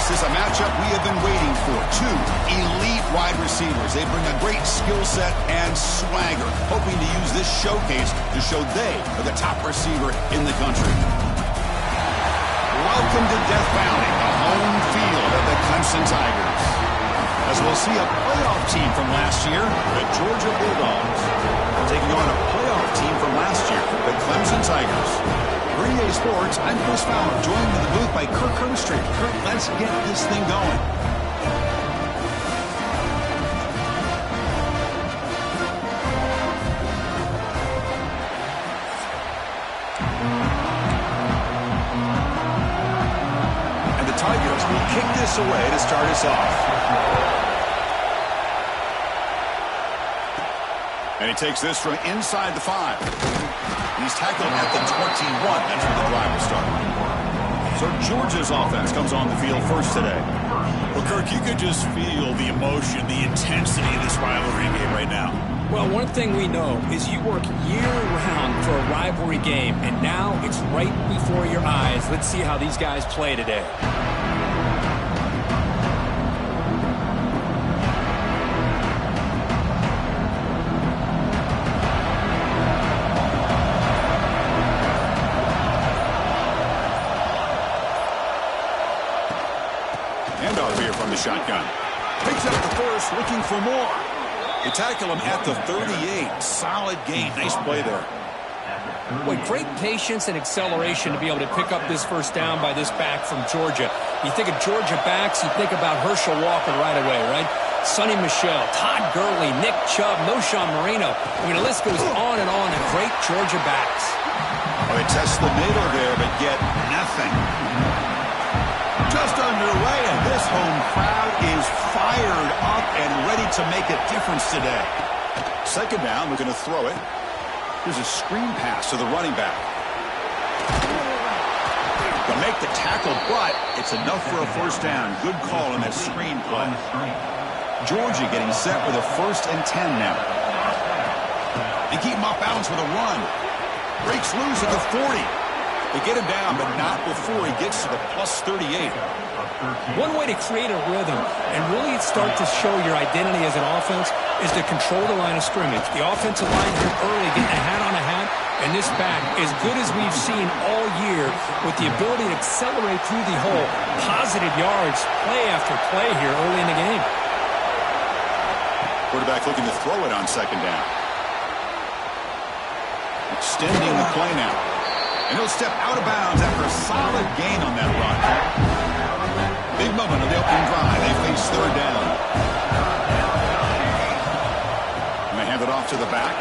This is a matchup we have been waiting for. Two elite wide receivers. They bring a great skill set and swagger, hoping to use this showcase to show they are the top receiver in the country. Welcome to Death Valley, the home field of the Clemson Tigers. As we'll see a playoff team from last year, the Georgia Bulldogs, taking on a playoff team from last year, the Clemson Tigers. For EA Sports, I'm Chris Fowler, joined in the booth by Kirk Herbstreit. Kirk, let's get this thing going. And the Tigers will kick this away to start us off. And he takes this from inside the 5. He's tackled at the 21. That's where the drive will start. So Georgia's offense comes on the field first today. Well, Kirk, you could just feel the emotion, the intensity of this rivalry game right now. Well, one thing we know is you work year-round for a rivalry game, and now it's right before your eyes. Let's see how these guys play today. Shotgun. Picks up the first, looking for more. They tackle him at the 38. Solid gain. Nice play there. Boy, great patience and acceleration to be able to pick up this first down by this back from Georgia. You think of Georgia backs, you think about Herschel Walker right away, right? Sonny Michel, Todd Gurley, Nick Chubb, Noshawn Marino. I mean, the list goes on and on of great Georgia backs. Oh, they test the middle there, but get nothing. Just underway, and this home crowd is fired up and ready to make a difference today. Second down, we're going to throw it. Here's a screen pass to the running back. They'll make the tackle, but it's enough for a first down. Good call on that screen play. Georgia getting set with a 1st and 10 now. They keep him off balance with a run. Breaks loose at the 40. They get him down, but not before he gets to the plus 38. One way to create a rhythm and really start to show your identity as an offense is to control the line of scrimmage. The offensive line here early getting a hat on a hat, and this back, as good as we've seen all year, with the ability to accelerate through the hole, positive yards, play after play here early in the game. Quarterback looking to throw it on second down. Extending the play now. And he'll step out of bounds after a solid gain on that run. Big moment of the opening drive. They face third down. And they hand it off to the back.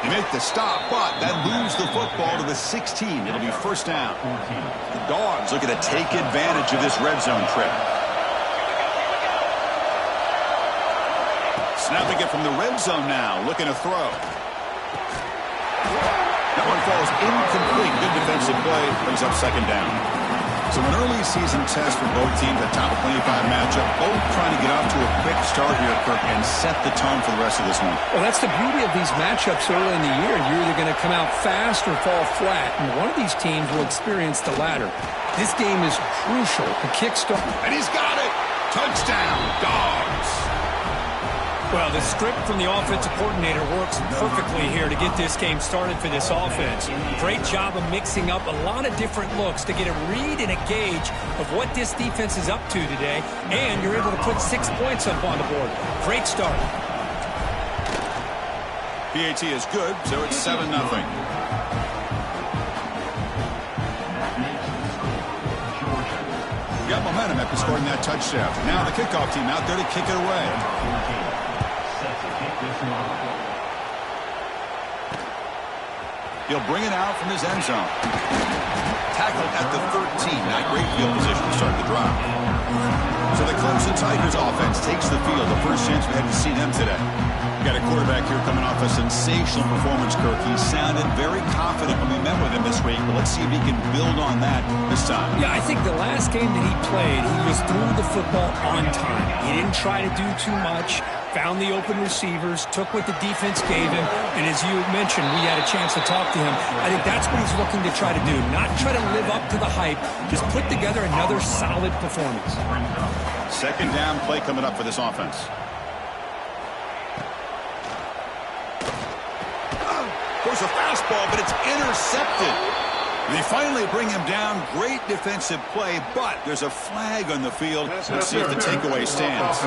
They make the stop, but that moves the football to the 16. It'll be first down. The Dogs looking to take advantage of this red zone trip. Snapping it from the red zone now. Looking to throw. That one falls incomplete. Good defensive play. Brings up second down. So an early season test for both teams, a top 25 matchup. Both trying to get off to a quick start here, Kirk, and set the tone for the rest of this one. Well, that's the beauty of these matchups early in the year. You're either going to come out fast or fall flat, and one of these teams will experience the latter. This game is crucial to kickstart. And he's got it. Touchdown, Dogs. Well, the script from the offensive coordinator works perfectly here to get this game started for this offense. Great job of mixing up a lot of different looks to get a read and a gauge of what this defense is up to today, and you're able to put 6 points up on the board. Great start. PAT is good, so it's 7-0. Got momentum after scoring that touchdown. Now the kickoff team out there to kick it away. He'll bring it out from his end zone. Tackled at the 13. Not great field position to start the drive. So the Clemson Tigers offense takes the field. The first chance we had to see them today. Got a quarterback here coming off a sensational performance, Kirk. He sounded very confident when we met with him this week, but let's see if he can build on that this time. Yeah, I think the last game that he played, he was threw the football on time. He didn't try to do too much, found the open receivers, took what the defense gave him, and as you mentioned, we had a chance to talk to him. I think that's what he's looking to try to do, not try to live up to the hype, just put together another solid performance. Second down play coming up for this offense. Goes a fastball, but it's intercepted. They finally bring him down. Great defensive play, but there's a flag on the field. Let's see if the takeaway stands.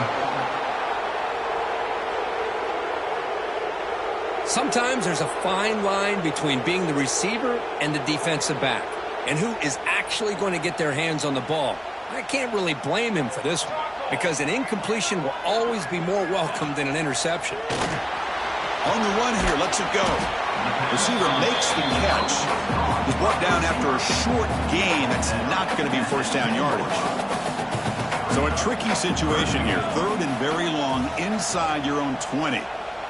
Sometimes there's a fine line between being the receiver and the defensive back, and who is actually going to get their hands on the ball. I can't really blame him for this one, because an incompletion will always be more welcome than an interception. On the run here, lets it go. Receiver makes the catch. He's brought down after a short gain. That's not going to be first down yardage. So a tricky situation here. Third and very long inside your own 20.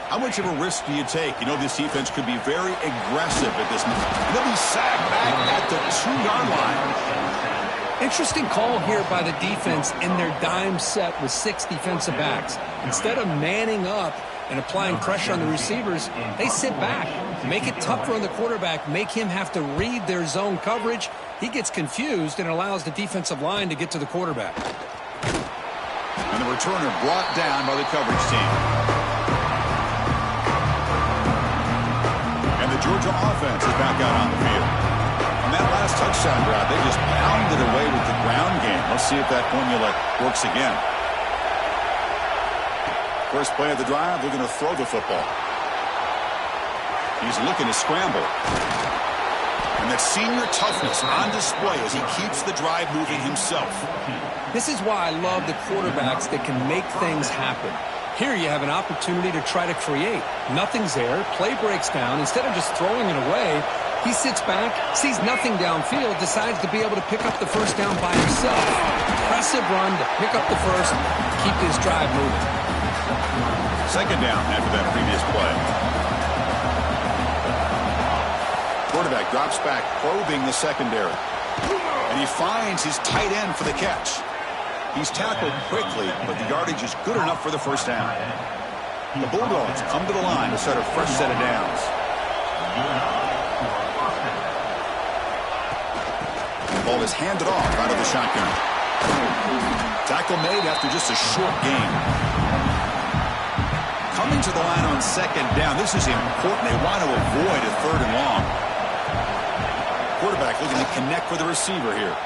How much of a risk do you take? You know this defense could be very aggressive at this moment. They'll be sacked back at the 2-yard line. Interesting call here by the defense in their dime set with 6 defensive backs. Instead of manning up and applying pressure on the receivers, they sit back, make it tougher on the quarterback, make him have to read their zone coverage. He gets confused and allows the defensive line to get to the quarterback. And the returner brought down by the coverage team. And the Georgia offense is back out on the field. On that last touchdown drive, they just pounded away with the ground game. Let's see if that formula works again. First play of the drive, they're going to throw the football. He's looking to scramble. And that senior toughness on display as he keeps the drive moving himself. This is why I love the quarterbacks that can make things happen. Here you have an opportunity to try to create. Nothing's there. Play breaks down. Instead of just throwing it away, he sits back, sees nothing downfield, decides to be able to pick up the first down by himself. Impressive run to pick up the first, keep this drive moving. Second down after that previous play. Quarterback drops back, probing the secondary. And he finds his tight end for the catch. He's tackled quickly, but the yardage is good enough for the first down. The Bulldogs come to the line to start a fresh set of downs. The ball is handed off out of the shotgun. Tackle made after just a short gain. Coming to the line on second down. This is important. They want to avoid a third and long. Quarterback looking to connect with the receiver here.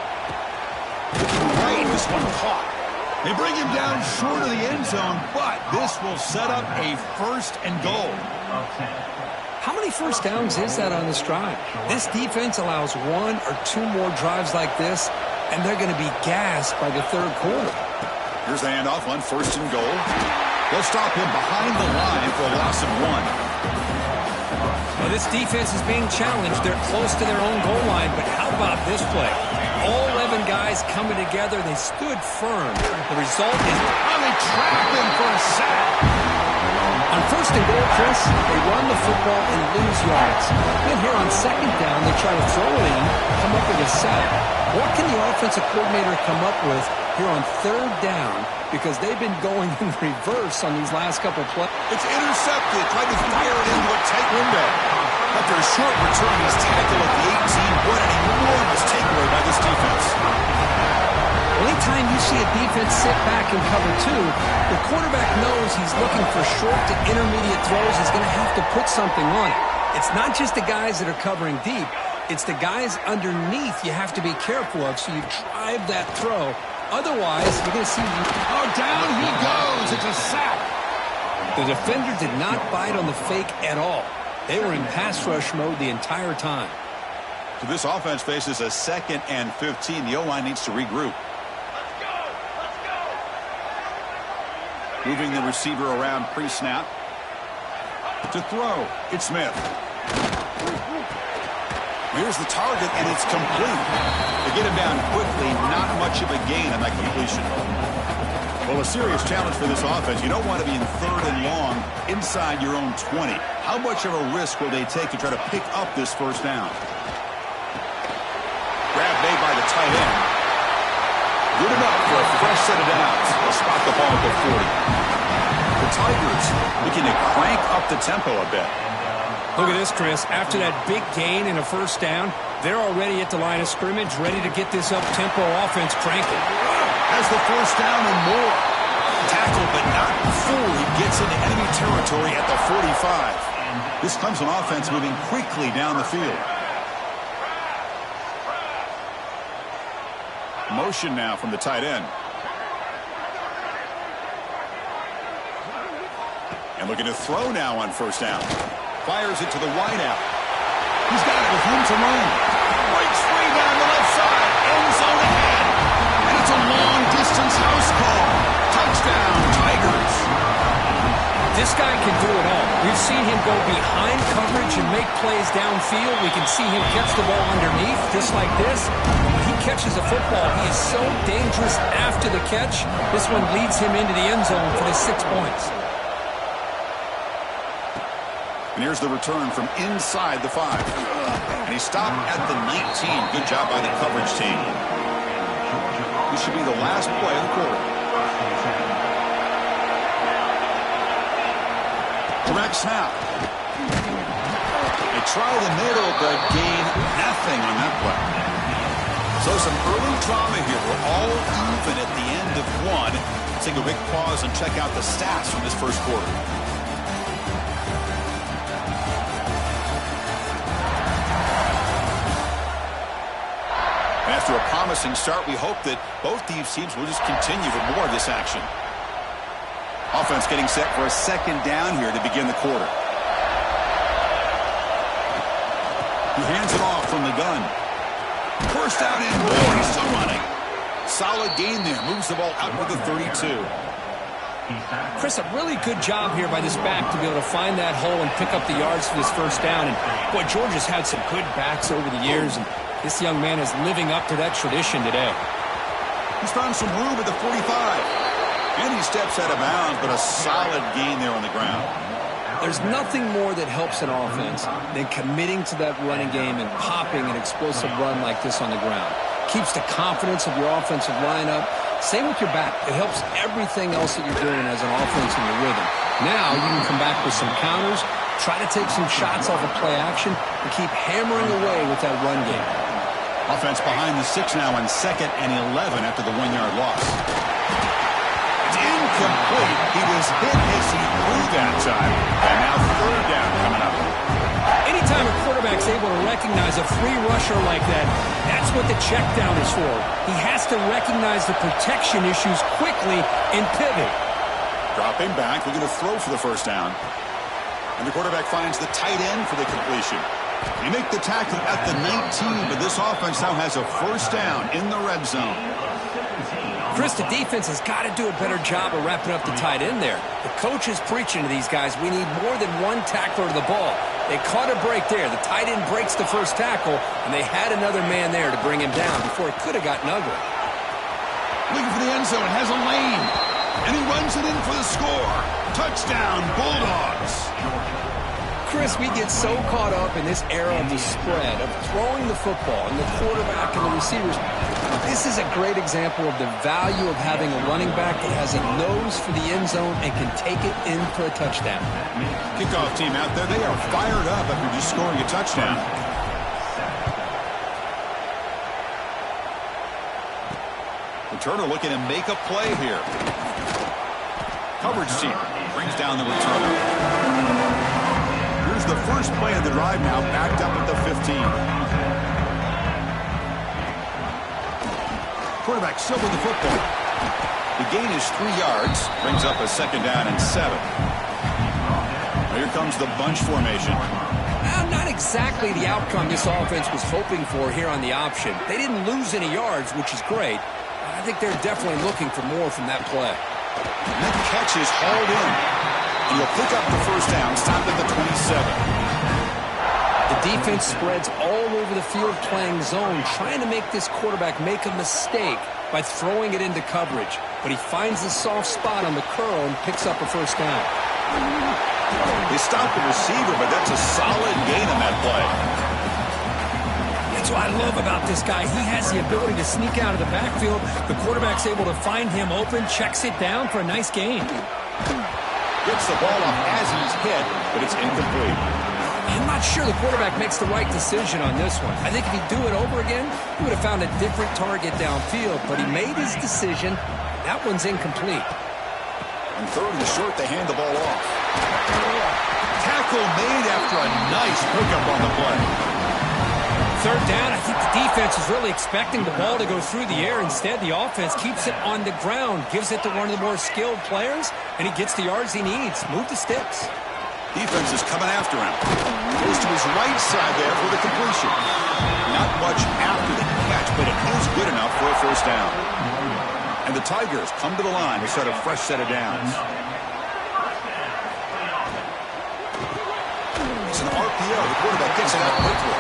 Looking right, this one caught. They bring him down short of the end zone, but this will set up a first and goal. How many first downs is that on this drive? This defense allows 1 or 2 more drives like this, and they're going to be gassed by the third quarter. Here's the handoff on first and goal. They'll stop him behind the line for a loss of 1. Well, this defense is being challenged. They're close to their own goal line, but how about this play? All 11 guys coming together. They stood firm. The result is they trapped him for a sack. On first and goal, Chris, they run the football and lose yards. Then here on second down, they try to throw it in, come up with a sack. What can the offensive coordinator come up with here on third down? Because they've been going in reverse on these last couple plays. It's intercepted. Tried to fire it into a tight window. After a short return, he's tackled at the 18. What an enormous takeaway by this defense. Anytime you see a defense sit back and cover 2, the quarterback knows he's looking for short to intermediate throws. He's going to have to put something on it. It's not just the guys that are covering deep. It's the guys underneath you have to be careful of, so you drive that throw. Otherwise, you're going to see... Oh, down he goes. It's a sack. The defender did not bite on the fake at all. They were in pass rush mode the entire time. So this offense faces a 2nd and 15. The O-line needs to regroup. Moving the receiver around pre-snap. To throw, it's Smith. Here's the target, and it's complete. They get him down quickly, not much of a gain on that completion. Well, a serious challenge for this offense. You don't want to be in 3rd and long inside your own 20. How much of a risk will they take to try to pick up this first down? Grab made by the tight end. Good enough for a fresh set of downs. They'll spot the ball at the 40. The Tigers looking to crank up the tempo a bit. Look at this, Chris. After that big gain and a first down, they're already at the line of scrimmage, ready to get this up-tempo offense cranking. Has the first down and more. Tackle, but not before he gets into enemy territory at the 45. This Clemson offense moving quickly down the field. Motion now from the tight end. And looking to throw now on first down. Fires it to the wideout. He's got it with room to run. Breaks free down the left side. End zone ahead. And it's a long-distance house call. Touchdown, Tigers. This guy can do it all. We've seen him go behind coverage and make plays downfield. We can see him catch the ball underneath, just like this. When he catches a football, he is so dangerous after the catch. This one leads him into the end zone for the 6 points. And here's the return from inside the 5. And he stopped at the 19. Good job by the coverage team. This should be the last play of the quarter. Direct snap. They try the middle, but gain nothing on that play. So some early drama here. We're all even at the end of one. Let's take a quick pause and check out the stats from this first quarter. After a promising start, we hope that both these teams will just continue with more of this action. Offense getting set for a second down here to begin the quarter. He hands it off from the gun. First down and more. He's still running. Solid gain there. Moves the ball out to the 32. Chris, a really good job here by this back to be able to find that hole and pick up the yards for this first down. And, boy, Georgia's had some good backs over the years, and this young man is living up to that tradition today. He's found some room at the 45. And he steps out of bounds, but a solid gain there on the ground. There's nothing more that helps an offense than committing to that running game and popping an explosive run like this on the ground. Keeps the confidence of your offensive lineup. Same with your back. It helps everything else that you're doing as an offense in your rhythm. Now you can come back with some counters, try to take some shots off of play action, and keep hammering away with that run game. Offense behind the 6 now on 2nd and 11 after the 1-yard loss. It's incomplete. He was hit as he threw that time. And now 3rd down coming up. Anytime a quarterback's able to recognize a free rusher like that, that's what the check down is for. He has to recognize the protection issues quickly and pivot. Dropping back, looking to throw for the first down. And the quarterback finds the tight end for the completion. They make the tackle at the 19, but this offense now has a first down in the red zone. Chris, the defense has got to do a better job of wrapping up the tight end there. The coach is preaching to these guys, we need more than one tackler to the ball. They caught a break there. The tight end breaks the first tackle, and they had another man there to bring him down before it could have gotten ugly. Looking for the end zone, has a lane, and he runs it in for the score. Touchdown, Bulldogs. Chris, we get so caught up in this era of the spread, of throwing the football, and the quarterback and the receivers. This is a great example of the value of having a running back that has a nose for the end zone and can take it in for a touchdown. Kickoff team out there, they are fired up after just scoring a touchdown. Returner looking to make a play here. Coverage team brings down the returner. Here's the first play of the drive now, backed up at the 15. Quarterback still with the football. The gain is 3 yards, brings up a 2nd down and 7. Here comes the bunch formation. Not exactly the outcome this offense was hoping for here on the option. They didn't lose any yards, which is great. I think they're definitely looking for more from that play. And that catch is hauled in. And he'll pick up the first down, stopped at the 27. The defense spreads all over the field playing zone, trying to make this quarterback make a mistake by throwing it into coverage. But he finds the soft spot on the curl and picks up a first down. They stopped the receiver, but that's a solid gain on that play. That's what I love about this guy. He has the ability to sneak out of the backfield. The quarterback's able to find him open, checks it down for a nice gain. Gets the ball off as he's hit, but it's incomplete. I'm not sure the quarterback makes the right decision on this one. I think if he'd do it over again, he would have found a different target downfield, but he made his decision. That one's incomplete. On third and short, they hand the ball off. Tackle made after a nice pickup on the play. Third down, I think the defense is really expecting the ball to go through the air. Instead, the offense keeps it on the ground, gives it to one of the more skilled players, and he gets the yards he needs. Move the sticks. Defense is coming after him. Goes to his right side there for the completion. Not much after the catch, but it is good enough for a first down. And the Tigers come to the line to start a fresh set of downs. It's an RPO. The quarterback gets it out quickly.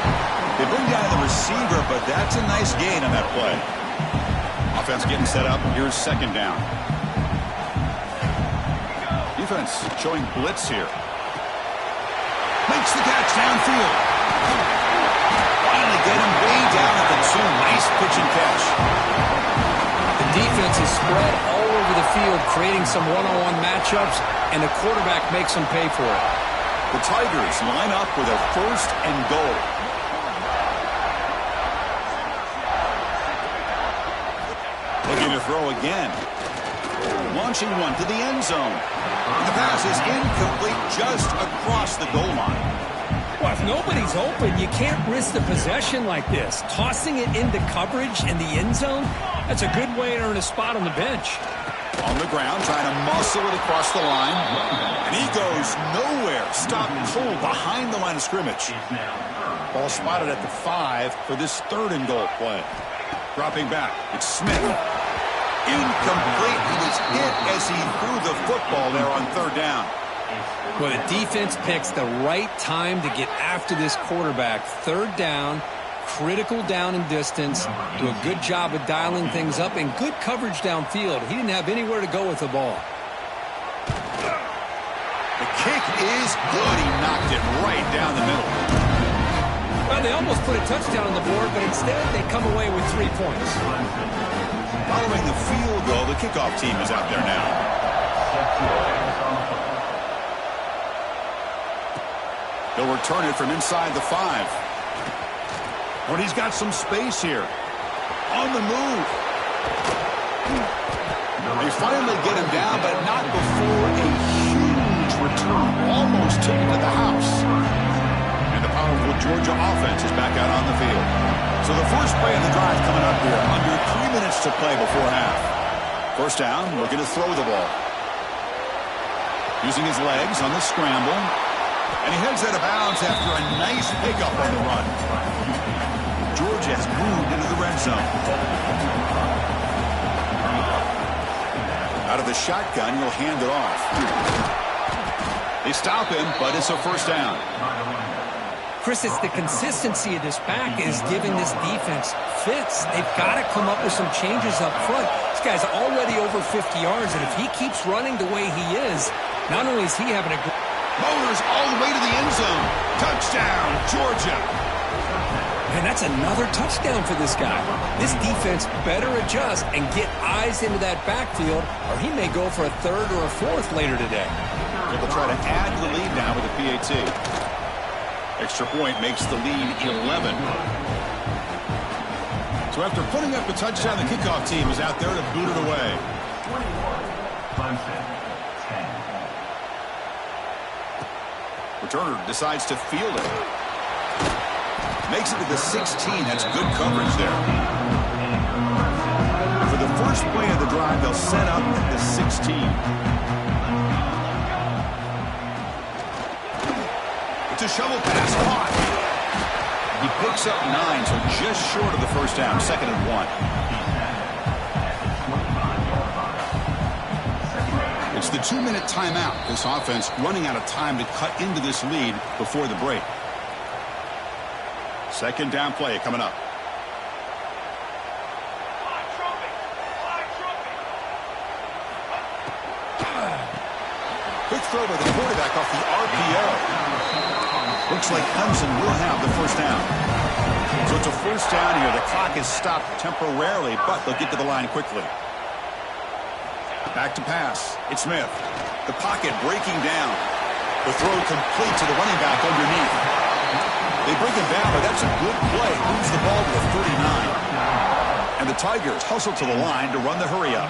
They bring down the receiver, but that's a nice gain on that play. Offense getting set up. Here's second down. Defense showing blitz here. Makes the catch downfield. Finally get him way down at the 2. Nice pitch and catch. The defense is spread all over the field, creating some one-on-one matchups, and the quarterback makes them pay for it. The Tigers line up with a first and goal. Looking to throw again. Launching one to the end zone. And the pass is incomplete just across the goal line. Well, if nobody's open, you can't risk the possession like this. Tossing it into coverage in the end zone, that's a good way to earn a spot on the bench. On the ground, trying to muscle it across the line. And he goes nowhere. Stopped cold behind the line of scrimmage. Ball spotted at the 5 for this third and goal play. Dropping back, it's Smith. Incomplete. He was hit as he threw the football there on third down. Well, the defense picks the right time to get after this quarterback. Third down, critical down and distance. Do a good job of dialing things up and good coverage downfield. He didn't have anywhere to go with the ball. The kick is good. He knocked it right down the middle. Well, they almost put a touchdown on the board, but instead they come away with 3 points. Following the field goal, the kickoff team is out there now. They'll return it from inside the 5. But he's got some space here. On the move. They finally get him down, but not before a huge return. Almost took it to the house. And the powerful Georgia offense is back out on the field. So the first play of the drive coming up here. Under 3 minutes to play before half. First down, looking to throw the ball. Using his legs on the scramble. And he heads out of bounds after a nice pickup on the run. Georgia has moved into the red zone. Out of the shotgun, he'll hand it off. They stop him, but it's a first down. Chris, it's the consistency of this back is giving this defense fits. They've got to come up with some changes up front. This guy's already over 50 yards, and if he keeps running the way he is, not only is he having a good... Motors all the way to the end zone. Touchdown, Georgia. And that's another touchdown for this guy. This defense better adjust and get eyes into that backfield, or he may go for a third or a fourth later today. They'll try to add to the lead now with a PAT. Extra point makes the lead 11. So after putting up a touchdown, the kickoff team is out there to boot it away. 21, Clemson, 10. Returner decides to field it. Makes it to the 16. That's good coverage there. For the first play of the drive, they'll set up at the 16. It's a shovel pass. Caught. He picks up 9, so just short of the first down. 2nd and 1. It's the 2-minute timeout. This offense running out of time to cut into this lead before the break. Second down play coming up. Quick throw by the quarterback off the RPO. Looks like Clemson will have the first down. So it's a first down here. The clock is stopped temporarily, but they'll get to the line quickly. Back to pass. It's Smith. The pocket breaking down. The throw complete to the running back underneath. They break him down, but that's a good play. Moves the ball to the 39. And the Tigers hustle to the line to run the hurry up.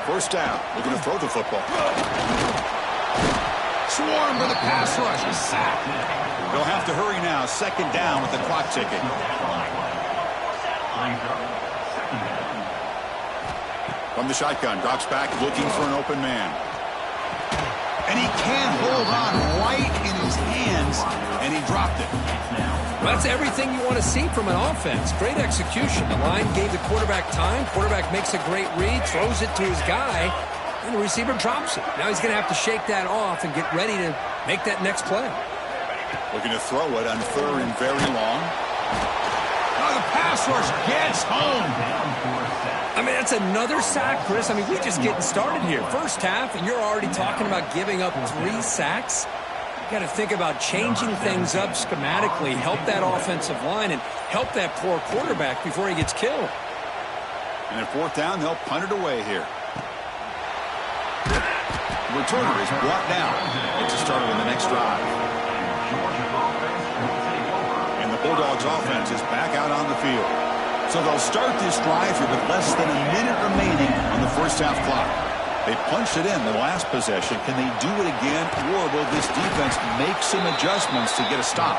First down. They're going to throw the football. Swarm for the pass rush. A sack. They'll have to hurry now. Second down with the clock ticking. From the shotgun, drops back looking for an open man. And he can't hold on right in his hands, and he dropped it. Well, that's everything you want to see from an offense. Great execution. The line gave the quarterback time. Quarterback makes a great read, throws it to his guy, and the receiver drops it. Now he's going to have to shake that off and get ready to make that next play. Looking to throw it on third and very long. Oh, the pass rush gets home. I mean, that's another sack, Chris. I mean, we're just getting started here. First half, and you're already talking about giving up 3 sacks. You got to think about changing things up schematically, help that offensive line, and help that poor quarterback before he gets killed. And at fourth down, they'll punt it away here. The returner is brought down. It's a starter in the next drive. And the Bulldogs offense is back out on the field. So they'll start this drive here with less than a minute remaining on the first half clock. They punched it in the last possession. Can they do it again, or will this defense make some adjustments to get a stop?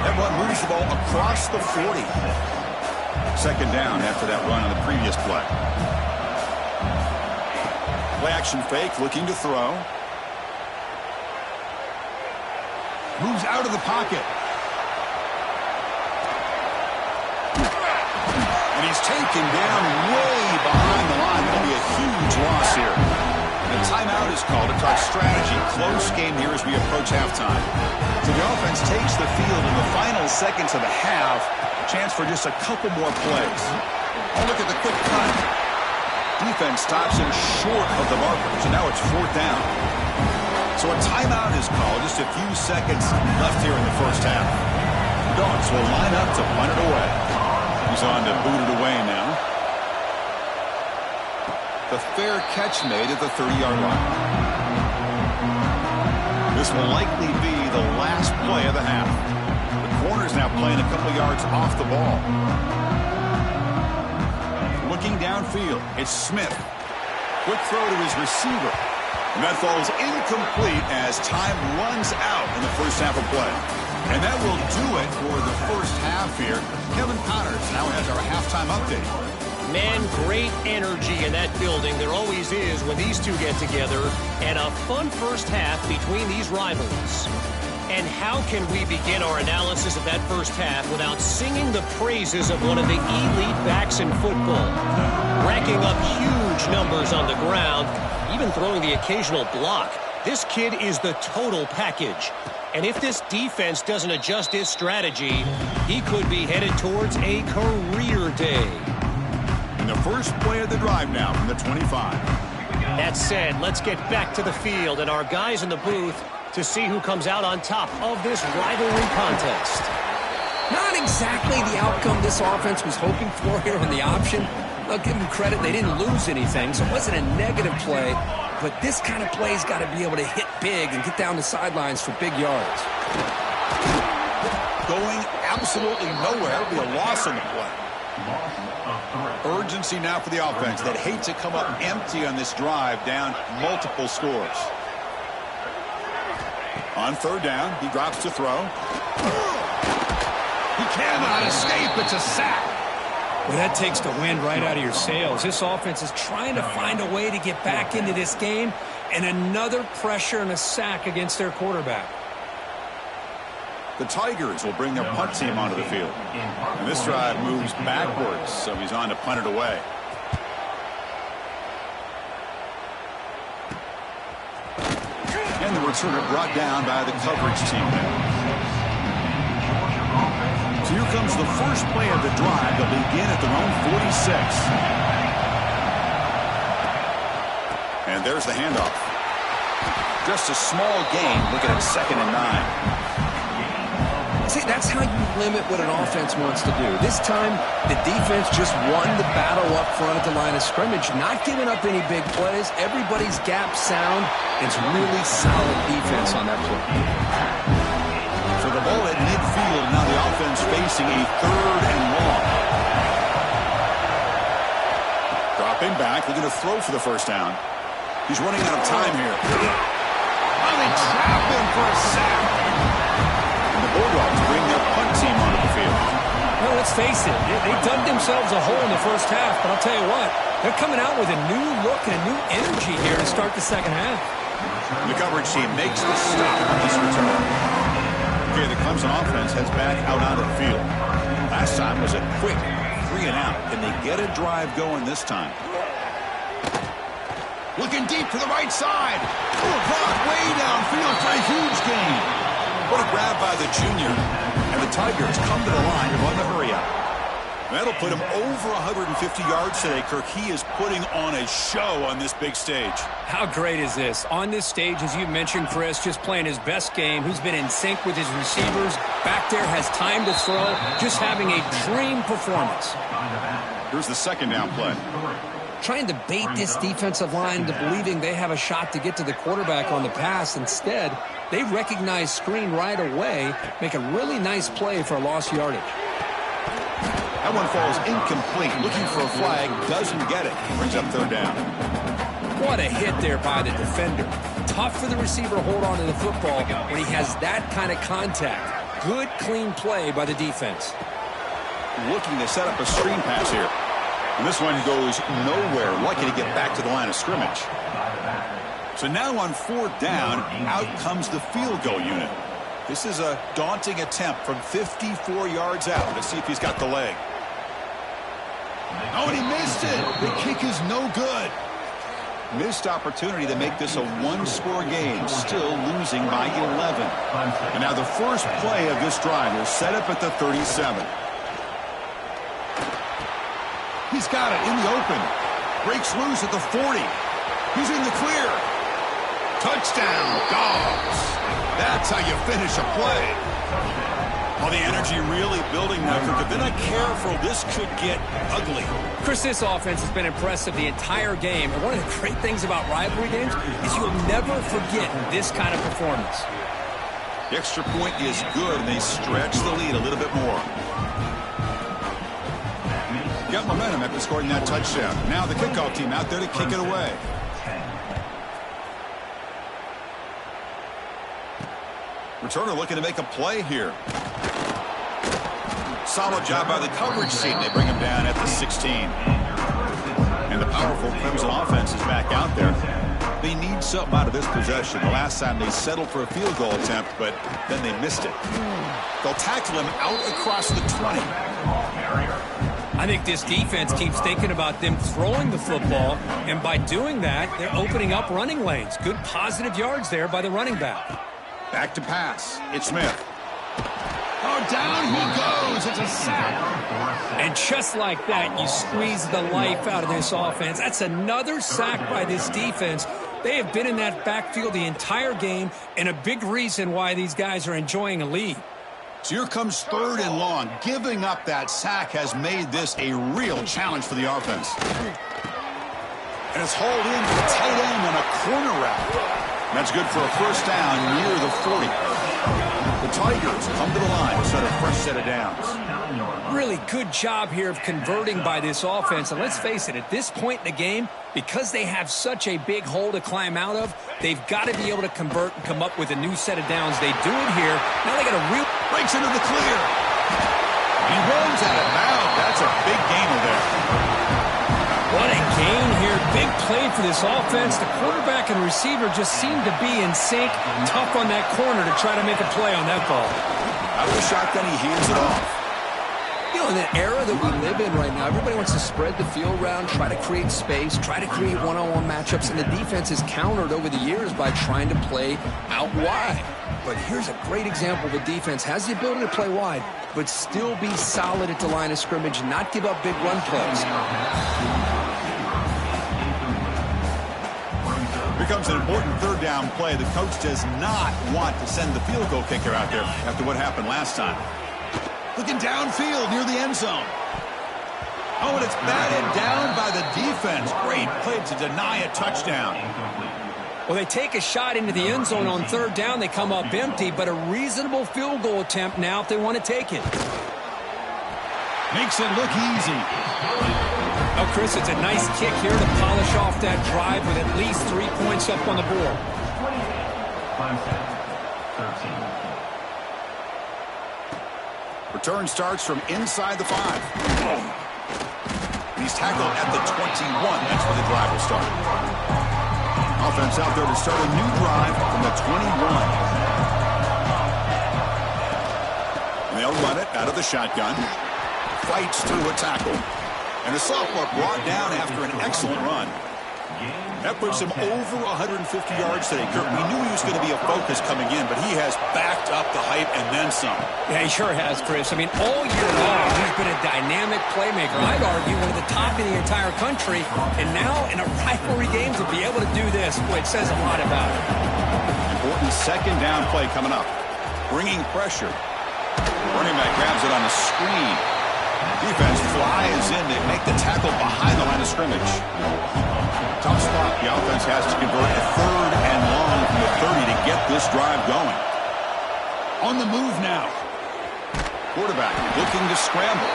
That one moves the ball across the 40. Second down after that run on the previous play. Play action fake, looking to throw. Moves out of the pocket. And he's taken down way behind the line. That'll be a huge loss here. And a timeout is called to talk strategy. Close game here as we approach halftime. So the offense takes the field in the final seconds of the half. A chance for just a couple more plays. Oh, look at the quick cut. Defense stops him short of the marker. So now it's fourth down. So a timeout is called. Just a few seconds left here in the first half. The Dogs will line up to punt it away. He's on to boot it away now. The fair catch made at the 30-yard line. This will likely be the last play of the half. The corner's now playing a couple yards off the ball. Looking downfield, it's Smith. Quick throw to his receiver. And that falls incomplete as time runs out in the first half of play. And that will do it for the first half here. Kevin Connors now has our halftime update. Man, great energy in that building. There always is when these two get together. And a fun first half between these rivals. And how can we begin our analysis of that first half without singing the praises of one of the elite backs in football? Racking up huge numbers on the ground, even throwing the occasional block. This kid is the total package. And if this defense doesn't adjust its strategy, he could be headed towards a career day. And the first play of the drive now from the 25. That said, let's get back to the field and our guys in the booth to see who comes out on top of this rivalry contest. Not exactly the outcome this offense was hoping for here on the option. I'll give them credit. They didn't lose anything, so it wasn't a negative play. But this kind of play's got to be able to hit big and get down the sidelines for big yards. Going absolutely nowhere. It'll be a loss on the play. Urgency now for the offense that hate to come up empty on this drive, down multiple scores. On third down, he drops to throw. He cannot escape. It's a sack. Well, that takes the wind right out of your sails. This offense is trying to find a way to get back into this game, and another pressure and a sack against their quarterback. The Tigers will bring their punt team onto the field. And this drive moves backwards, so he's on to punt it away. And the returner brought down by the coverage team. So here comes the first play of the drive. They'll begin at their own 46. And there's the handoff. Just a small gain, looking at 2nd and 9. See, that's how you limit what an offense wants to do. This time, the defense just won the battle up front at the line of scrimmage, not giving up any big plays. Everybody's gap sound. It's really solid defense on that play. So the ball at midfield, now the offense facing a 3rd and long. Dropping back, looking to throw for the first down. He's running out of time here. Oh, they trap him for a sack. And the Bulldogs bring their punt team onto the field. Well, let's face it, they dug themselves a hole in the first half, but I'll tell you what, they're coming out with a new look and a new energy here to start the second half. The coverage team makes the stop on this return. Okay, the Clemson offense heads back out onto the field. Last time was a quick 3 and out. Can they get a drive going this time? Looking deep to the right side. Oh, brought way downfield for a huge gain. What a grab by the junior. And the Tigers come to the line to run the hurry up. That'll put him over 150 yards today, Kirk. He is putting on a show on this big stage. How great is this? On this stage, as you mentioned, Chris, just playing his best game. Who's been in sync with his receivers. Back there, has time to throw. Just having a dream performance. Here's the 2nd down play. Trying to bait this defensive line to believing they have a shot to get to the quarterback on the pass. Instead, they recognize screen right away, make a really nice play for a lost yardage. That one falls incomplete. Looking for a flag, doesn't get it. Brings up 3rd down. What a hit there by the defender. Tough for the receiver to hold on to the football when he has that kind of contact. Good, clean play by the defense. Looking to set up a screen pass here. And this one goes nowhere. Lucky to get back to the line of scrimmage. So now on 4th down, out comes the field goal unit. This is a daunting attempt from 54 yards out. Let's see if he's got the leg. Oh, and he missed it. The kick is no good. Missed opportunity to make this a 1-score game. Still losing by 11. And now the first play of this drive will set up at the 37. He's got it in the open. Breaks loose at the 40. He's in the clear. Touchdown, Dogs. That's how you finish a play. Well, the energy really building now. If they're not careful, this could get ugly. Chris, this offense has been impressive the entire game. And one of the great things about rivalry games is you'll never forget this kind of performance. The extra point is good, and they stretch the lead a little bit more. Got momentum after scoring that touchdown. Now the kickoff team out there to kick it away. Returner looking to make a play here. Solid job by the coverage team. They bring him down at the 16. And the powerful Clemson offense is back out there. They need something out of this possession. The last time they settled for a field goal attempt, but then they missed it. They'll tackle him out across the 20. I think this defense keeps thinking about them throwing the football, and by doing that, they're opening up running lanes. Good positive yards there by the running back. Back to pass. It's Smith. Oh, down he goes. It's a sack. And just like that, you squeeze the life out of this offense. That's another sack by this defense. They have been in that backfield the entire game, and a big reason why these guys are enjoying a lead. So here comes 3rd and long. Giving up that sack has made this a real challenge for the offense. And it's hauled in to the tight end on a corner route. That's good for a first down near the 40. The Tigers come to the line to set a fresh set of downs. Really good job here of converting by this offense. And let's face it, at this point in the game, because they have such a big hole to climb out of, they've got to be able to convert and come up with a new set of downs. They do it here. Now they got a real... Breaks into the clear. He runs out of bounds. That's a big gainer there. What a gain here. Big play for this offense. The quarterback and receiver just seem to be in sync. Tough on that corner to try to make a play on that ball. Out of the shotgun, he hands it off. You know, in the era that we live in right now, everybody wants to spread the field around, try to create space, try to create one-on-one matchups, and the defense is countered over the years by trying to play out wide. But here's a great example of a defense has the ability to play wide, but still be solid at the line of scrimmage and not give up big run plays. Here comes an important third down play. The coach does not want to send the field goal kicker out there after what happened last time. Looking downfield near the end zone. Oh, and it's batted down by the defense. Great play to deny a touchdown. Well, they take a shot into the end zone on third down. They come up empty, but a reasonable field goal attempt now if they want to take it. Makes it look easy. Oh, Chris, it's a nice kick here to polish off that drive with at least 3 points up on the board. 13. Return starts from inside the 5. He's tackled at the 21. That's where the drive will start. Offense out there to start a new drive from the 21. And they'll run it out of the shotgun. Fights through a tackle. And the sophomore brought down after an excellent run. That puts him over 150 yards today, Kurt. We knew he was going to be a focus coming in, but he has backed up the hype and then some. Yeah, he sure has, Chris. I mean, all year long, he's been a dynamic playmaker. I'd argue one of the top in the entire country. And now, in a rivalry game, to be able to do this, boy, it says a lot about him. Important second down play coming up. Bringing pressure. Running back grabs it on the screen. Defense flies in to make the tackle behind the line of scrimmage. Tough spot. The offense has to convert a third and long from the 30 to get this drive going. On the move now. Quarterback looking to scramble.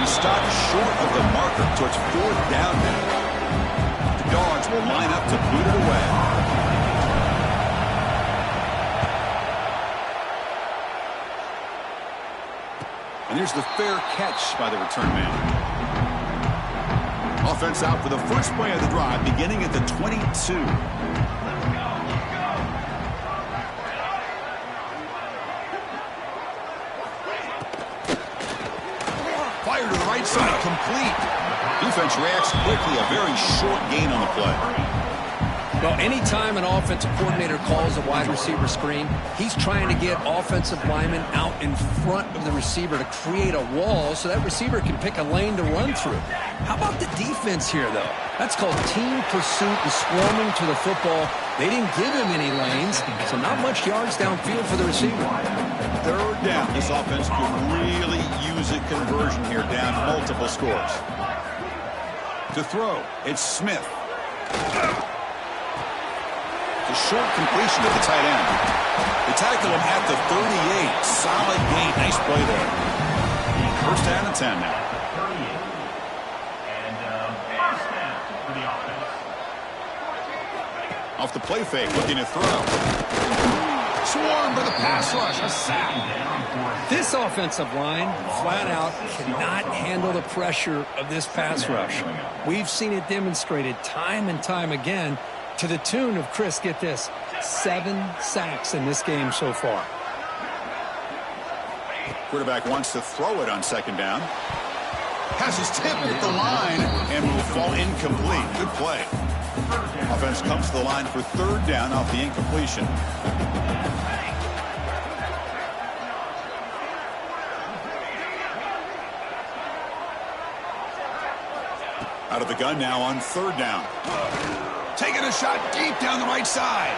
He stopped short of the marker, so it's fourth down now. The Dogs will line up to boot it away. And here's the fair catch by the return man. Offense out for the first play of the drive, beginning at the 22. Fire to the right side, complete. Defense reacts quickly, a very short gain on the play. Well, anytime an offensive coordinator calls a wide receiver screen, he's trying to get offensive linemen out in front of the receiver to create a wall so that receiver can pick a lane to run through. How about the defense here, though? That's called team pursuit and swarming to the football. They didn't give him any lanes, so not much yards downfield for the receiver. Third down. This offense could really use a conversion here, down multiple scores. To throw, it's Smith. A short completion to the tight end. They tackle him at the 38. Solid gain. Nice play there. First down and 10 now. Off the play fake, looking to throw. Swarmed by the pass rush. A sack. This offensive line, flat out, cannot handle the pressure of this pass rush. We've seen it demonstrated time and time again, to the tune of, Chris, get this, 7 sacks in this game so far. Quarterback wants to throw it on second down. Pass is tipped at the line and will fall incomplete. Good play. Offense comes to the line for third down off the incompletion. Out of the gun now on third down. Taking a shot deep down the right side.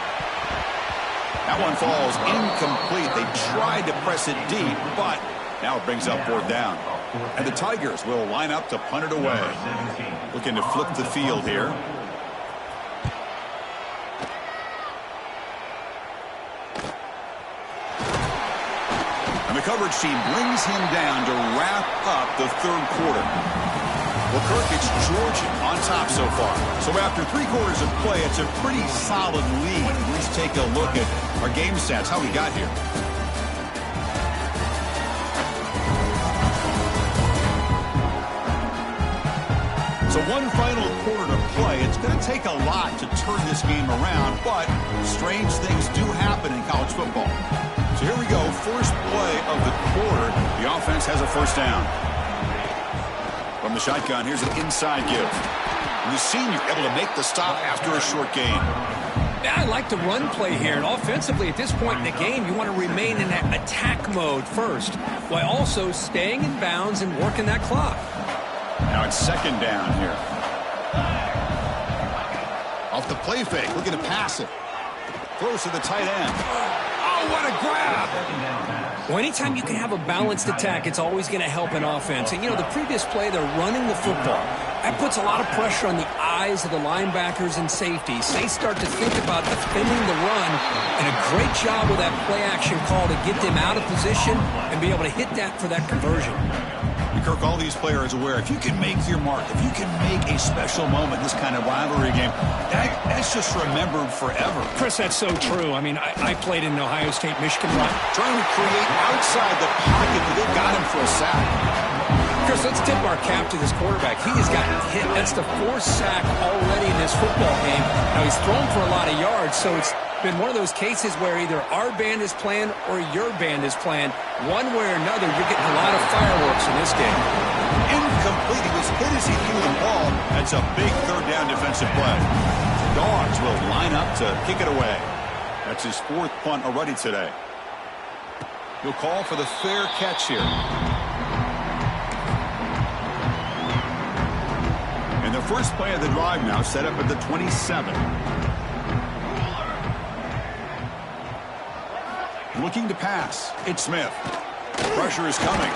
That one falls incomplete. They tried to press it deep, but now it brings up fourth down. And the Tigers will line up to punt it away. Looking to flip the field here. And the coverage team brings him down to wrap up the third quarter. Well, Kirk, it's Georgia on top so far. So after 3 quarters of play, it's a pretty solid lead. Let's take a look at our game stats, how we got here. So one final quarter to play. It's going to take a lot to turn this game around, but strange things do happen in college football. So here we go, first play of the quarter. The offense has a first down. From the shotgun, here's an inside give. And the senior able to make the stop after a short gain. Yeah, I like the run play here. And offensively, at this point in the game, you want to remain in that attack mode first, while also staying in bounds and working that clock. Now it's second down here. Off the play fake, looking to pass it. Throws to the tight end. Oh, what a grab! Well, anytime you can have a balanced attack, it's always going to help an offense. And, you know, the previous play, they're running the football. That puts a lot of pressure on the eyes of the linebackers and safeties. They start to think about defending the run, and a great job with that play-action call to get them out of position and be able to hit that for that conversion. Kirk, all these players aware, if you can make your mark, if you can make a special moment in this kind of rivalry game, that's just remembered forever. Chris, that's so true. I mean, I played in Ohio State, Michigan. Trying to create outside the pocket, but they got him for a sack. Chris, let's tip our cap to this quarterback. He has gotten hit. That's the fourth sack already in this football game. Now, he's thrown for a lot of yards, so it's been one of those cases where either our band is playing or your band is playing. One way or another, you're getting a lot of fireworks in this game. Incomplete. He was hit as he threw the ball. That's a big third down defensive play. Dogs will line up to kick it away. That's his fourth punt already today. He'll call for the fair catch here. And the first play of the drive now set up at the 27. Looking to pass. It's Smith. Pressure is coming.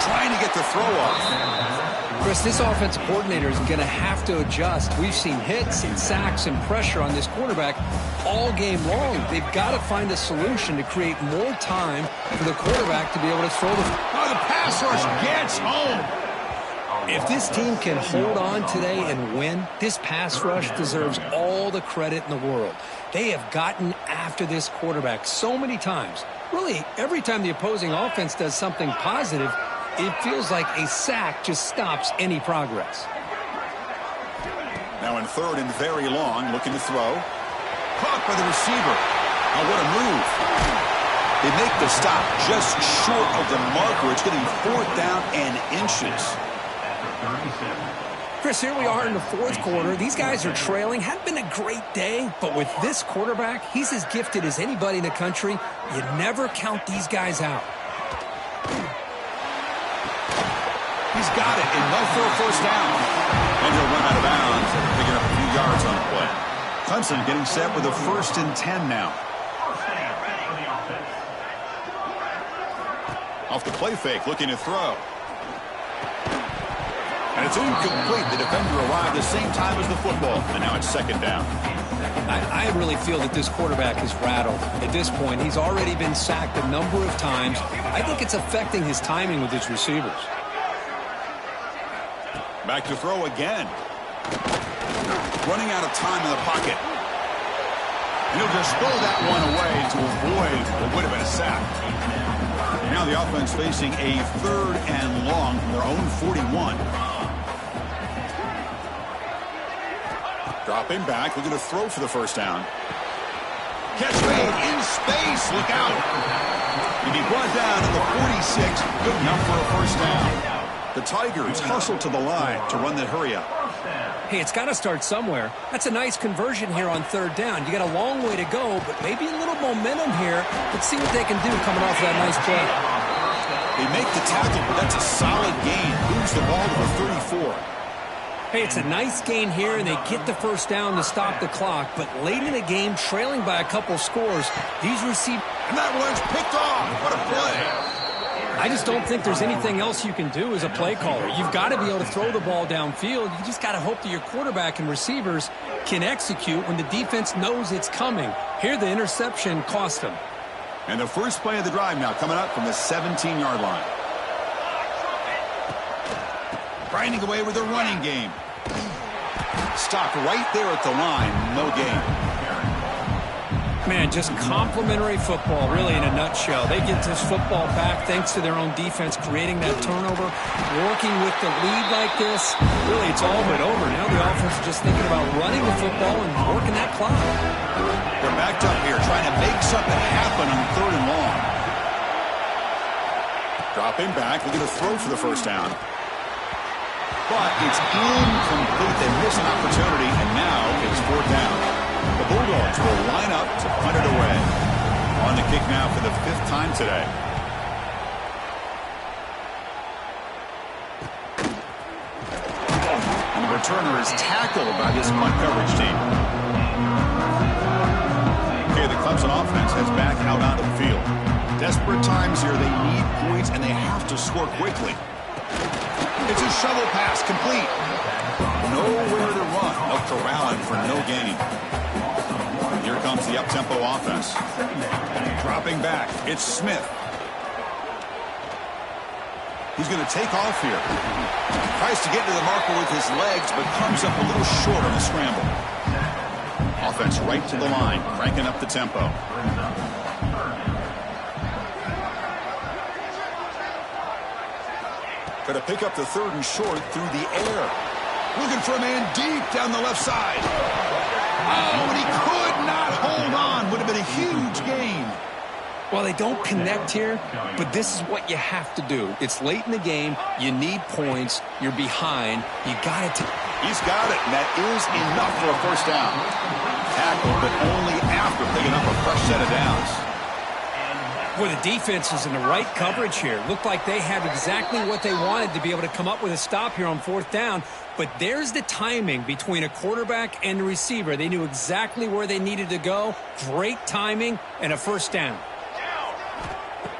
Trying to get the throw off. Chris, this offensive coordinator is going to have to adjust. We've seen hits and sacks and pressure on this quarterback all game long. They've got to find a solution to create more time for the quarterback to be able to throw the... Oh, the pass rush gets home. If this team can hold on today and win, this pass rush deserves all the credit in the world. They have gotten after this quarterback so many times. Really, every time the opposing offense does something positive, it feels like a sack just stops any progress. Now in third and very long, looking to throw. Caught by the receiver. Oh, what a move. They make the stop just short of the marker. It's getting fourth down and inches. Chris, here we are in the fourth quarter. These guys are trailing. Hadn't been a great day, but with this quarterback, he's as gifted as anybody in the country. You never count these guys out. He's got it, enough for a first down. And he'll run out of bounds, picking up a few yards on the play. Clemson getting set with a 1st and 10 now. Off the play fake, looking to throw. And it's incomplete. The defender arrived the same time as the football. And now it's second down. I really feel that this quarterback is rattled. At this point, he's already been sacked a number of times. I think it's affecting his timing with his receivers. Back to throw again. Running out of time in the pocket. And he'll just throw that one away to avoid what would have been a sack. Now the offense facing a 3rd and long from their own 41. Dropping back, looking to throw for the first down. Catch made in space. Look out. He'll be brought down at the 46. Good enough for a first down. The Tigers hustle to the line to run the hurry up. Hey, it's got to start somewhere. That's a nice conversion here on 3rd down. You got a long way to go, but maybe a little momentum here. Let's see what they can do coming off that nice play. They make the tackle, but that's a solid gain. Moves the ball to the 34. Hey, it's a nice gain here, and they get the first down to stop the clock. But late in the game, trailing by a couple scores, these receivers... And that one's picked off. What a play. I just don't think there's anything else you can do as a play caller. You've got to be able to throw the ball downfield. You just got to hope that your quarterback and receivers can execute when the defense knows it's coming. Here, the interception cost them. And the first play of the drive now coming up from the 17-yard line. Grinding away with a running game. Stopped right there at the line. No gain. Man, just complimentary football, really, in a nutshell. They get this football back thanks to their own defense, creating that turnover, working with the lead like this. Really, it's all but over. Now the offense is just thinking about running the football and working that clock. They're backed up here, trying to make something happen on 3rd and long. Dropping back, looking to throw for the first down. But it's incomplete. They miss an opportunity, and now it's 4th down. The Bulldogs will line up to punt it away. On the kick now for the 5th time today. And the returner is tackled by this punt coverage team. Okay, the Clemson offense heads back out onto the field. Desperate times here. They need points, and they have to score quickly. It's a shovel pass, complete. Nowhere to run. They'll corral him for no gain. Here comes the up-tempo offense. Dropping back. It's Smith. He's going to take off here. Tries to get to the marker with his legs, but comes up a little short on the scramble. Offense right to the line, cranking up the tempo. Got to pick up the 3rd and short through the air. Looking for a man deep down the left side. Oh, and he could not hold on. Would have been a huge gain. Well, they don't connect here, but this is what you have to do. It's late in the game. You need points. You're behind. You got it. He's got it, and that is enough for a first down. Tackle, but only after picking up a fresh set of downs. Well, the defense is in the right coverage here. Looked like they have exactly what they wanted to be able to come up with a stop here on 4th down. But there's the timing between a quarterback and the receiver. They knew exactly where they needed to go. Great timing and a first down.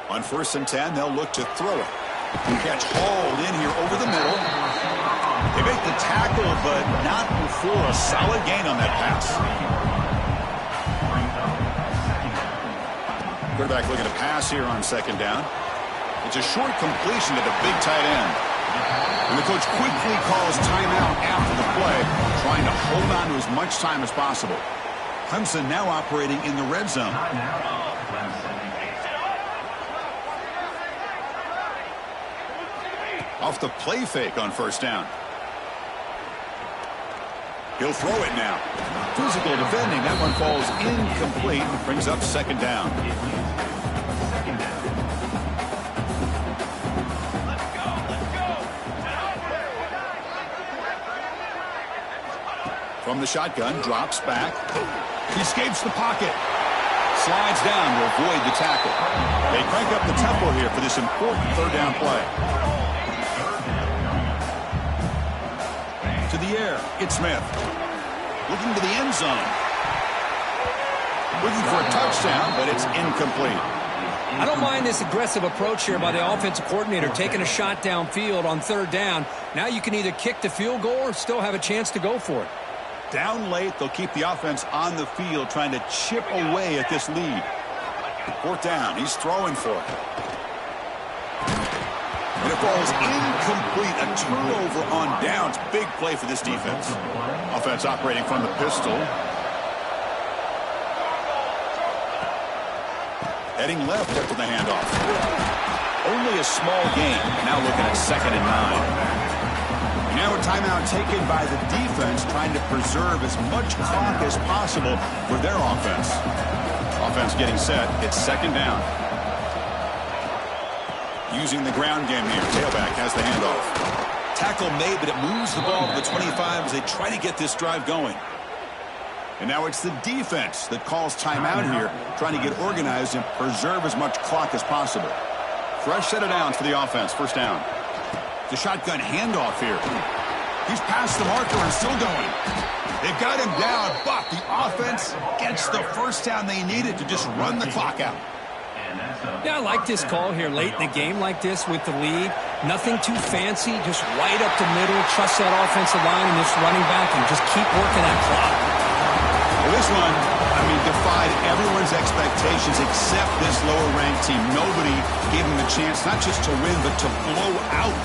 On 1st and 10, they'll look to throw it. Catch hauled in here over the middle. They make the tackle, but not before a solid gain on that pass. Quarterback looking to pass here on 2nd down. It's a short completion to the big tight end. And the coach quickly calls timeout after the play, trying to hold on to as much time as possible. Clemson now operating in the red zone. Off the play fake on 1st down. He'll throw it now. Physical defending. That one falls incomplete. Brings up 2nd down. From the shotgun, drops back. He escapes the pocket. Slides down to avoid the tackle. They crank up the tempo here for this important 3rd down play. To the air, it's Smith. Looking to the end zone. Looking for a touchdown, but it's incomplete. I don't mind this aggressive approach here by the offensive coordinator, taking a shot downfield on 3rd down. Now you can either kick the field goal or still have a chance to go for it. Down late, they'll keep the offense on the field, trying to chip away at this lead. 4th down, he's throwing for it. And it falls incomplete. A turnover on downs. Big play for this defense. Offense operating from the pistol. Heading left after the handoff. Only a small gain. Now looking at 2nd and 9. Now a timeout taken by the defense, trying to preserve as much clock as possible for their offense. Offense getting set. It's 2nd down. Using the ground game here. Tailback has the handoff. Tackle made, but it moves the ball to the 25 as they try to get this drive going. And now it's the defense that calls timeout here, trying to get organized and preserve as much clock as possible. Fresh set of downs for the offense. 1st down. The shotgun handoff here. He's past the marker and still going. They've got him down, but the offense gets the first down they needed to just run the clock out. Yeah, I like this call here late in the game like this with the lead. Nothing too fancy, just right up the middle. Trust that offensive line and this running back and just keep working that clock. Well, this one, defied everyone's expectations except this lower-ranked team. Nobody gave them a chance not just to win, but to blow out